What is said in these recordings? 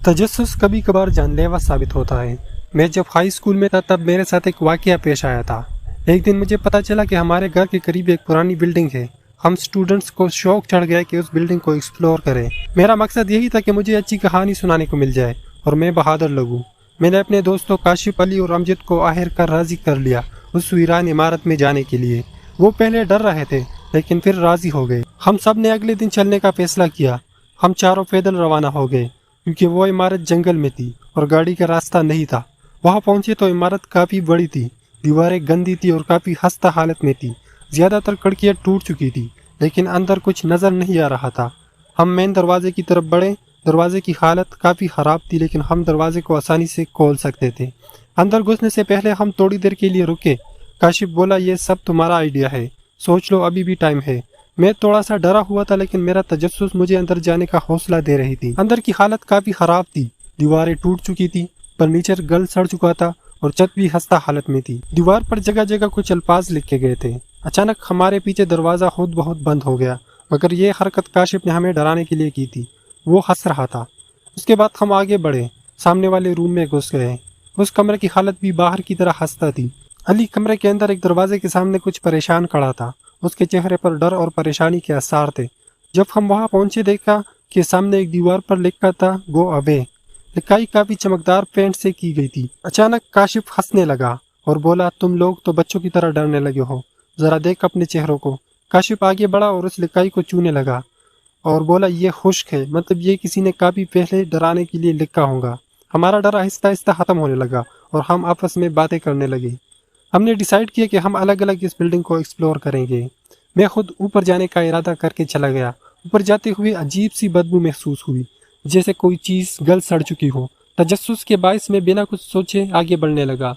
तजस्सुस कभी कभार जानलेवा साबित होता है। मैं जब हाई स्कूल में था तब मेरे साथ एक वाकया पेश आया था। एक दिन मुझे पता चला कि हमारे घर के करीब एक पुरानी बिल्डिंग है। हम स्टूडेंट्स को शौक चढ़ गया कि उस बिल्डिंग को एक्सप्लोर करें। मेरा मकसद यही था कि मुझे अच्छी कहानी सुनाने को मिल जाए और मैं बहादुर लगूं। मैंने अपने दोस्तों काशिफ, अली और अमजद को आखिरकार राजी कर लिया उस वीरान इमारत में जाने के लिए। वो पहले डर रहे थे लेकिन फिर राजी हो गए। हम सब ने अगले दिन चलने का फैसला किया। हम चारों पैदल रवाना हो गए क्योंकि वो इमारत जंगल में थी और गाड़ी का रास्ता नहीं था। वहाँ पहुंचे तो इमारत काफ़ी बड़ी थी, दीवारें गंदी थी और काफ़ी खस्ता हालत में थी। ज़्यादातर खिड़कियाँ टूट चुकी थी लेकिन अंदर कुछ नज़र नहीं आ रहा था। हम मेन दरवाजे की तरफ बढ़े। दरवाजे की हालत काफ़ी ख़राब थी लेकिन हम दरवाजे को आसानी से खोल सकते थे। अंदर घुसने से पहले हम थोड़ी देर के लिए रुके। काशिफ बोला, ये सब तुम्हारा आइडिया है, सोच लो, अभी भी टाइम है। मैं थोड़ा सा डरा हुआ था लेकिन मेरा तजस्सुस मुझे अंदर जाने का हौसला दे रही थी। अंदर की हालत काफ़ी ख़राब थी। दीवारें टूट चुकी थी, फर्नीचर गल सड़ चुका था और छत भी खस्ता हालत में थी। दीवार पर जगह जगह कुछ अल्फाज लिखे गए थे। अचानक हमारे पीछे दरवाज़ा खुद बहुत बंद हो गया, मगर ये हरकत काशिफ ने हमें डराने के लिए की थी। वो हंस रहा था। उसके बाद हम आगे बढ़े, सामने वाले रूम में घुस गए। उस कमरे की हालत भी बाहर की तरह खस्ता थी। अली कमरे के अंदर एक दरवाजे के सामने कुछ परेशान खड़ा था। उसके चेहरे पर डर और परेशानी के आसार थे। जब हम वहां पहुंचे देखा कि सामने एक दीवार पर लिखा था, गो अवे। लिखाई काफी चमकदार पेंट से की गई थी। अचानक काशिफ हंसने लगा और बोला, तुम लोग तो बच्चों की तरह डरने लगे हो, जरा देख अपने चेहरों को। काशिफ आगे बढ़ा और उस लिखाई को छूने लगा और बोला, ये खुश्क है, मतलब ये किसी ने काफी पहले डराने के लिए लिखा होगा। हमारा डर आहिस्ता आहिस्ता खत्म होने लगा और हम आपस में बातें करने लगे। हमने डिसाइड किया कि हम अलग अलग इस बिल्डिंग को एक्सप्लोर करेंगे। मैं खुद ऊपर जाने का इरादा करके चला गया। ऊपर जाते हुए अजीब सी बदबू महसूस हुई, जैसे कोई चीज़ गल सड़ चुकी हो। तजस्सुस के बायस में बिना कुछ सोचे आगे बढ़ने लगा।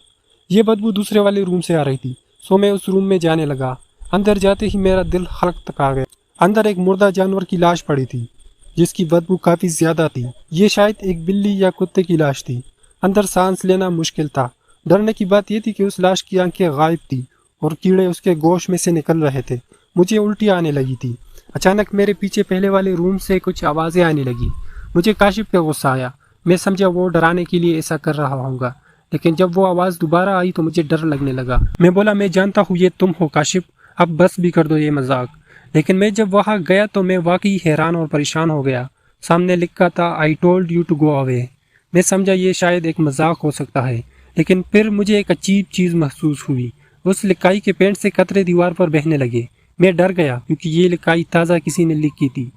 ये बदबू दूसरे वाले रूम से आ रही थी, सो मैं उस रूम में जाने लगा। अंदर जाते ही मेरा दिल हलक तक आ गया। अंदर एक मुर्दा जानवर की लाश पड़ी थी जिसकी बदबू काफ़ी ज़्यादा थी। ये शायद एक बिल्ली या कुत्ते की लाश थी। अंदर सांस लेना मुश्किल था। डरने की बात यह थी कि उस लाश की आंखें गायब थी और कीड़े उसके गोश्त में से निकल रहे थे। मुझे उल्टी आने लगी थी। अचानक मेरे पीछे पहले वाले रूम से कुछ आवाज़ें आने लगी। मुझे काशिफ पे गुस्सा आया। मैं समझा वो डराने के लिए ऐसा कर रहा होगा, लेकिन जब वो आवाज़ दोबारा आई तो मुझे डर लगने लगा। मैं बोला, मैं जानता हूँ ये तुम हो काशिफ, अब बस भी कर दो ये मजाक। लेकिन मैं जब वहाँ गया तो मैं वाकई हैरान और परेशान हो गया। सामने लिखा था, I told you to go away. मैं समझा ये शायद एक मजाक हो सकता है, लेकिन फिर मुझे एक अजीब चीज़ महसूस हुई। उस लिखाई के पेंट से कतरे दीवार पर बहने लगे। मैं डर गया क्योंकि ये लिखाई ताज़ा किसी ने लिखी थी।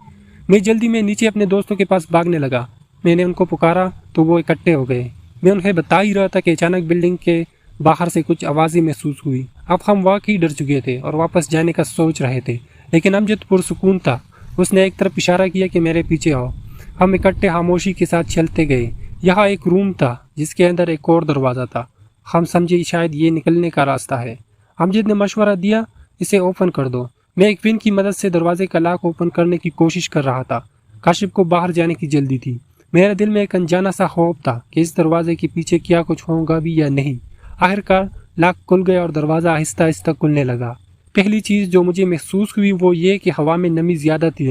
मैं जल्दी में नीचे अपने दोस्तों के पास भागने लगा। मैंने उनको पुकारा तो वो इकट्ठे हो गए। मैं उन्हें बता ही रहा था कि अचानक बिल्डिंग के बाहर से कुछ आवाज़ें महसूस हुई। अब हम वाकई डर चुके थे और वापस जाने का सोच रहे थे, लेकिन अमजद पुरसुकून था। उसने एक तरफ इशारा किया कि मेरे पीछे आओ। हम इकट्ठे खामोशी के साथ चलते गए। यहाँ एक रूम था जिसके अंदर एक और दरवाज़ा था। हम समझे शायद ये निकलने का रास्ता है। अमजद ने मशवरा दिया, इसे ओपन कर दो। मैं एक पिन की मदद से दरवाजे का लॉक ओपन करने की कोशिश कर रहा था। काशिफ को बाहर जाने की जल्दी थी। मेरे दिल में एक अनजाना सा खौफ था कि इस दरवाजे के पीछे क्या कुछ होगा भी या नहीं। आखिरकार लॉक खुल गया और दरवाज़ा आहिस्ता आहिस्ता खुलने लगा। पहली चीज़ जो मुझे महसूस हुई वो ये कि हवा में नमी ज़्यादा थी।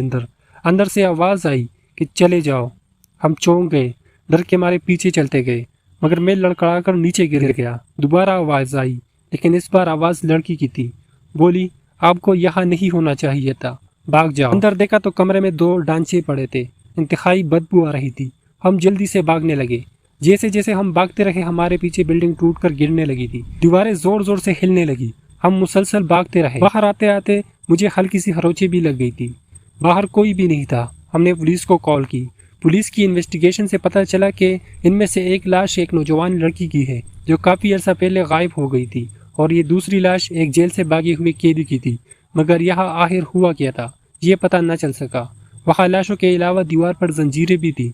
अंदर से आवाज़ आई कि चले जाओ। हम चौंक गए, डर के मारे पीछे चलते गए, मगर मैं लड़खड़ा कर नीचे गिर गया। दोबारा आवाज़ आई, लेकिन इस बार आवाज़ लड़की की थी। बोली, आपको यहाँ नहीं होना चाहिए था, भाग जाओ। अंदर देखा तो कमरे में 2 ढांचे पड़े थे। इंतहाई बदबू आ रही थी। हम जल्दी से भागने लगे। जैसे जैसे हम भागते रहे हमारे पीछे बिल्डिंग टूटकर गिरने लगी थी। दीवारें जोर जोर से हिलने लगी। हम मुसलसल भागते रहे। बाहर आते आते मुझे हल्की सी खरोंचें भी लग गई थी। बाहर कोई भी नहीं था। हमने पुलिस को कॉल की। पुलिस की इन्वेस्टिगेशन से पता चला कि इनमें से एक लाश एक नौजवान लड़की की है जो काफ़ी अर्सा पहले गायब हो गई थी, और ये दूसरी लाश एक जेल से भागे हुए कैदी की थी। मगर यहाँ आखिर हुआ क्या था ये पता न चल सका। वहाँ लाशों के अलावा दीवार पर जंजीरें भी थी।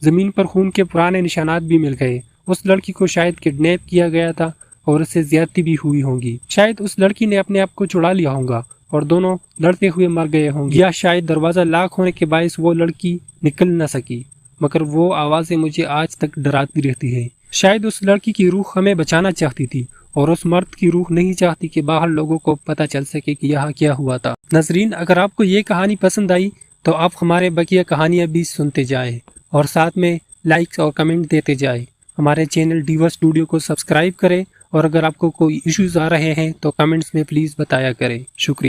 ज़मीन पर खून के पुराने निशानात भी मिल गए। उस लड़की को शायद किडनैप किया गया था और उससे ज्यादती भी हुई होंगी। शायद उस लड़की ने अपने आप को छुड़ा लिया होगा और दोनों लड़ते हुए मर गए होंगे, या शायद दरवाज़ा लॉक होने के बायस वो लड़की निकल न सकी। मगर वो आवाज़ें मुझे आज तक डराती रहती है। शायद उस लड़की की रूह हमें बचाना चाहती थी और उस मर्द की रूह नहीं चाहती कि बाहर लोगों को पता चल सके कि यहाँ क्या हुआ था। नजरीन, अगर आपको ये कहानी पसंद आई तो आप हमारे बकिया कहानियाँ भी सुनते जाएं और साथ में لائکس اور کمنٹ دیتے جائیں. ہمارے چینل ڈیوا اسٹوڈیو کو سبسکرائب کریں اور اگر آپ کو کوئی ایشوز آ رہے ہیں تو کمنٹس میں پلیز بتایا کریں. شکریہ.